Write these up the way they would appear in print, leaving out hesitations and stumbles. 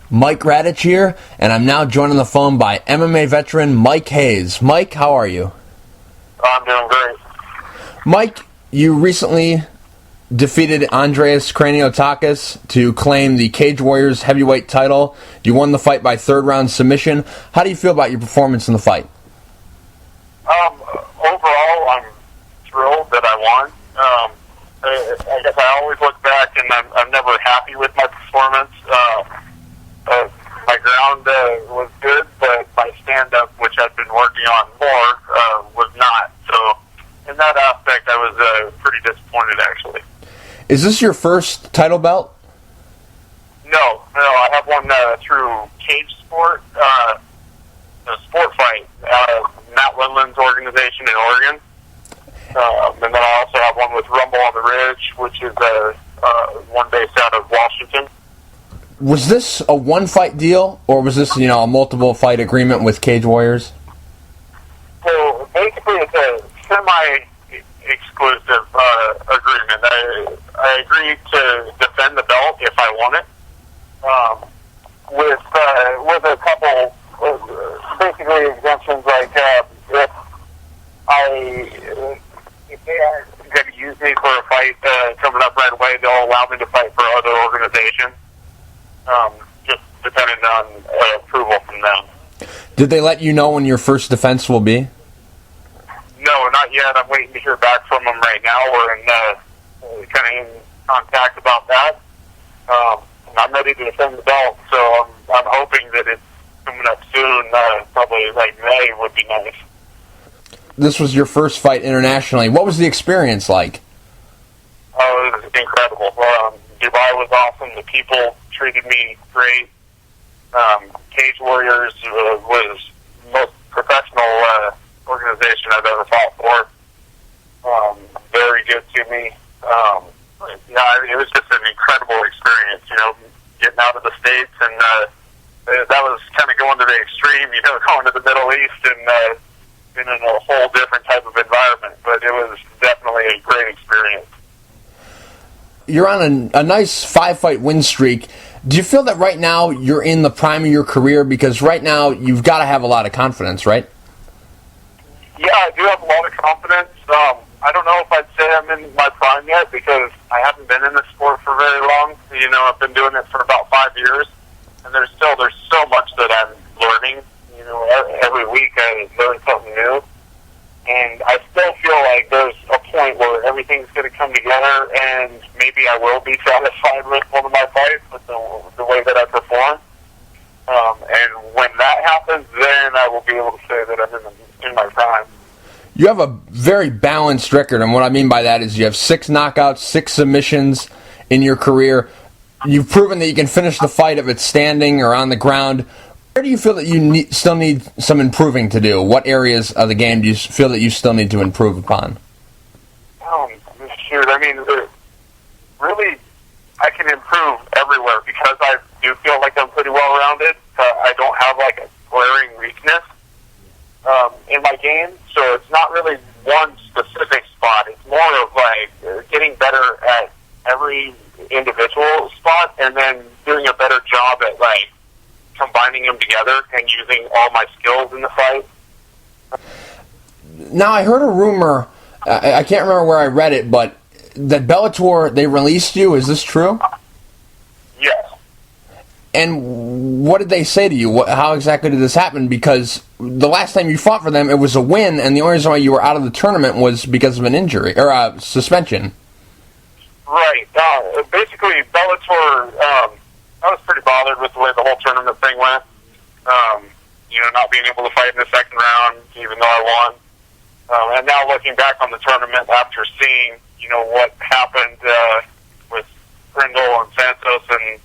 Mike Radich here, and I'm now joined on the phone by MMA veteran Mike Hayes. Mike, how are you? I'm doing great. Mike, you recently defeated Andreas Kraniotakis to claim the Cage Warriors heavyweight title. You won the fight by third-round submission. How do you feel about your performance in the fight? Overall, I'm thrilled that I won. I guess I always look back, and I'm never happy with my performance. My ground was good, but my stand-up, which I've been working on more, was not. So in that aspect, I was pretty disappointed, actually. Is this your first title belt? No, I have one through Cage Sport, a sport fight, Matt Lindland's organization in Oregon. And then I also have one with Rumble on the Ridge, which is one based out of Washington. Was this a one-fight deal, or was this, a multiple-fight agreement with Cage Warriors? So basically, it's a semi-exclusive agreement. I agreed to defend the belt if I want it, with a couple basically exemptions, like if they aren't going to use me for a fight coming up right away, they'll allow me to fight for other organizations, just depending on approval from them. Did they let you know when your first defense will be? No, not yet. I'm waiting to hear back from them right now. We're kind of in contact about that. I'm ready to defend the belt, so I'm hoping that it's coming up soon. Probably like May would be nice. This was your first fight internationally. What was the experience like? Oh, it was incredible. Dubai was awesome. The people treated me great. Cage Warriors was the most professional organization I've ever fought for. Very good to me. It was just an incredible experience, getting out of the States, and that was kind of going to the extreme, going to the Middle East and been in a whole different type of environment, but it was definitely a great experience. You're on a nice 5-fight win streak. Do you feel that right now you're in the prime of your career? Because right now you've got to have a lot of confidence, right? Yeah, I do have a lot of confidence. I don't know if I'd say I'm in my prime yet, because I haven't been in the sport for very long. I've been doing it for about 5 years, and there's so much that I'm learning. Every week I learn something new, and I still feel like there's a point where everything's going to come together, and maybe I will be satisfied with one of my fights, with the way that I perform. And when that happens, then I will be able to say that I'm in my prime. You have a very balanced record, and what I mean by that is you have 6 knockouts, 6 submissions in your career. You've proven that you can finish the fight if it's standing or on the ground. Where do you feel that you still need some improving to do? What areas of the game do you feel that you still need to improve upon? Shoot, really, I can improve everywhere, because I do feel like I'm pretty well-rounded. I don't have like a glaring weakness in my game, so it's not really one specific spot. It's more of like getting better at every individual spot, and then doing a better job at like combining them together and using all my skills in the fight. Now, I heard a rumor, I can't remember where I read it, but that Bellator, they released you. Is this true? Yes. And what did they say to you? How exactly did this happen? Because the last time you fought for them, it was a win, and the only reason why you were out of the tournament was because of an injury, or a suspension. Right. Basically, Bellator, I was pretty bothered with the way the whole tournament thing went. Not being able to fight in the second round, even though I won. And now looking back on the tournament after seeing, what happened with Grindle and Santos and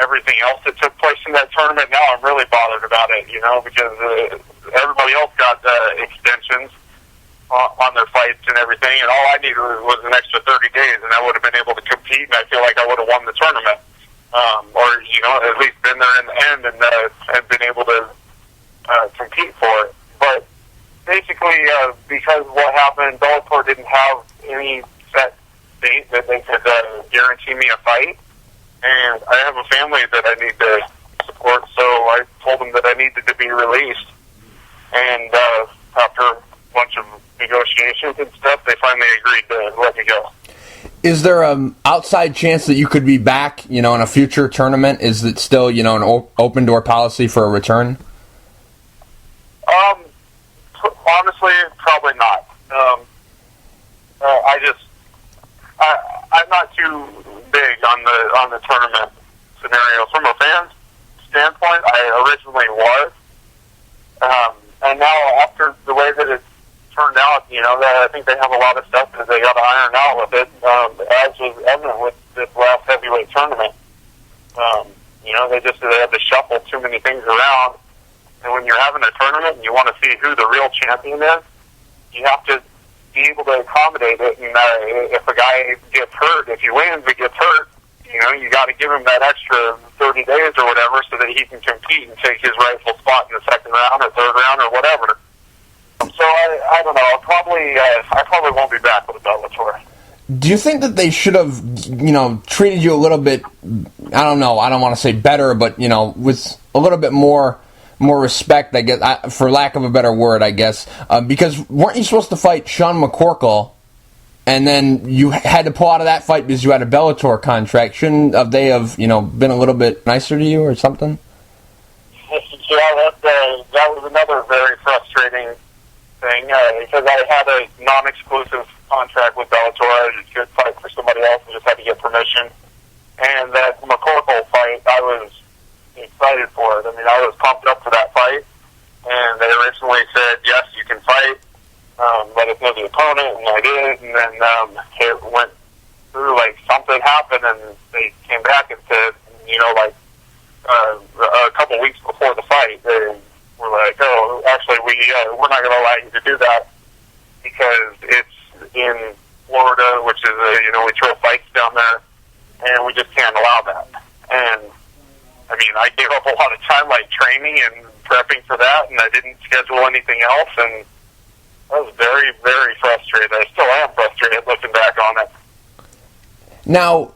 everything else that took place in that tournament, now I'm really bothered about it, because everybody else got extensions on their fights and everything, and all I needed was an extra 30 days, and I would have been able to compete, and I feel like I would have won the tournament. Or at least been there in the end and been able to compete for it. But basically, because what happened, Bellator didn't have any set date that they could guarantee me a fight, and I have a family that I need to support. needed to be released. And after a bunch of negotiations and stuff, they finally agreed to let me go. Is there an outside chance that you could be back, in a future tournament? Is it still, an open door policy for a return? Honestly, probably not. I'm not too big on the tournament scenario. From a fan standpoint, I originally was, and now after the way that it turned out, that I think they have a lot of stuff that they got to iron out with it, as was evident with this last heavyweight tournament. They had to shuffle too many things around, and when you're having a tournament and you want to see who the real champion is, you have to be able to accommodate it. And if a guy gets hurt, if he wins, he gets hurt. You got to give him that extra 30 days or whatever so that he can compete and take his rightful spot in the second round or third round or whatever. So I don't know. I probably won't be back with Bellator. Do you think that they should have, treated you a little bit, I don't know, I don't want to say better, but, with a little bit more respect, I guess, for lack of a better word, I guess, because weren't you supposed to fight Sean McCorkle, and then you had to pull out of that fight because you had a Bellator contract? Shouldn't they have, been a little bit nicer to you or something? Yeah, that was another very frustrating thing, because I had a non-exclusive contract with Bellator. I could fight for somebody else and just had to get permission. And that McCorkle fight, I was excited for it. I mean, I was pumped up for that fight, and they originally said, yes, you can fight, let us know the opponent, and I did, and then it went through, something happened, and they came back and said, a couple weeks before the fight, they were like, oh, actually, we're not going to allow you to do that because it's in Florida, which is, we throw fights down there, and we just can't allow that. And I mean, I gave up a lot of time, training and prepping for that, and I didn't schedule anything else, and I was very, very frustrated. I still am frustrated looking back on it. Now,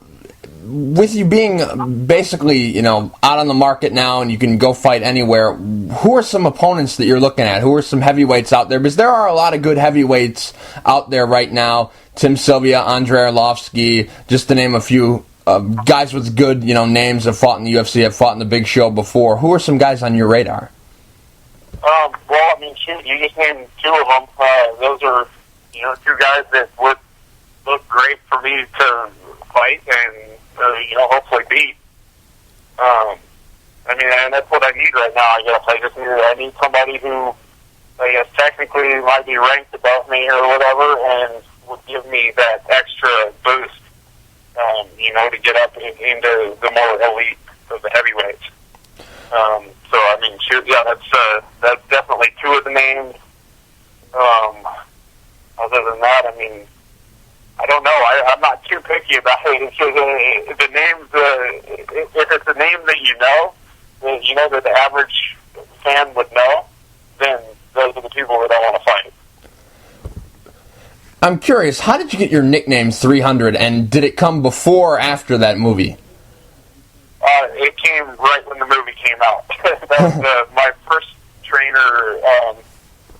with you being basically, out on the market now and you can go fight anywhere, who are some opponents that you're looking at? Who are some heavyweights out there? Because there are a lot of good heavyweights out there right now. Tim Sylvia, Andrei Arlovsky, just to name a few. Guys with good, names have fought in the UFC, have fought in the big show before. Who are some guys on your radar? Well, I mean, shoot, you just named two of them. Those are, two guys that would look great for me to fight and, hopefully beat. And that's what I need right now, I guess. I need somebody who, I guess, technically might be ranked above me or whatever and would give me that extra boost. To get up into the more elite of the heavyweights. That's definitely two of the names. Other than that, I don't know. I'm not too picky about it. The names, if it's a name that that the average fan would know, then those are the people that I want to fight. I'm curious, how did you get your nickname 300, and did it come before or after that movie? It came right when the movie came out. That was my first trainer.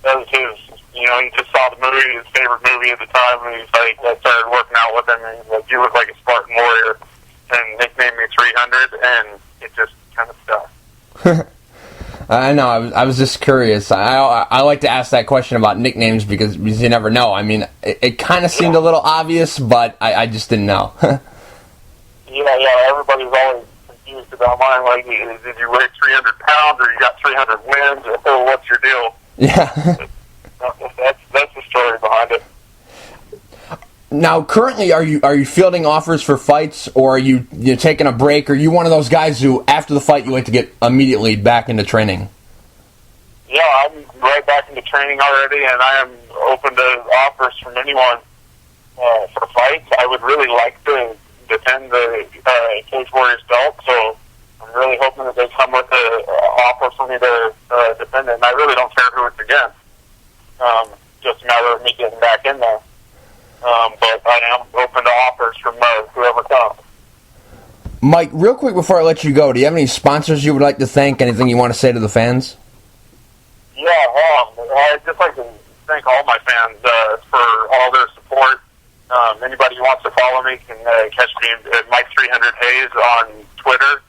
That was his, he just saw the movie, his favorite movie at the time, and he's like, I started working out with him, and he's like, you look like a Spartan warrior, and nicknamed me 300, and it just kind of stuck. I know. I was just curious. I like to ask that question about nicknames because you never know. It kind of seemed a little obvious, but I just didn't know. Yeah. Everybody's always confused about mine. Did you weigh 300 pounds or you got 300 wins? Or what's your deal? Yeah. That's the story behind it. Now, currently, are you fielding offers for fights, or are you taking a break? Are you one of those guys who, after the fight, you like to get immediately back into training? Yeah, I'm right back into training already, and I am open to offers from anyone for fights. I would really like to defend the Cage Warriors belt, so I'm really hoping that they come with an offer for me to defend it. And I really don't care who it's against. Just a matter of me getting back in there. But I am open to offers from whoever comes. Mike, real quick before I let you go, do you have any sponsors you would like to thank? Anything you want to say to the fans? Yeah, I'd just like to thank all my fans for all their support. Anybody who wants to follow me can catch me at Mike300Hayes on Twitter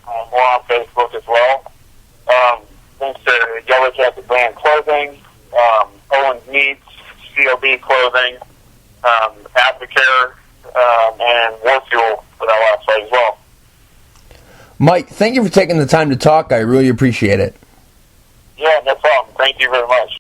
or on Facebook as well. Thanks to Yellow Jacket Brand Clothing, Owens Meats, COB Clothing, Advocare, and War Fuel for that last fight as well. Mike, thank you for taking the time to talk. I really appreciate it. Yeah, no problem. Thank you very much.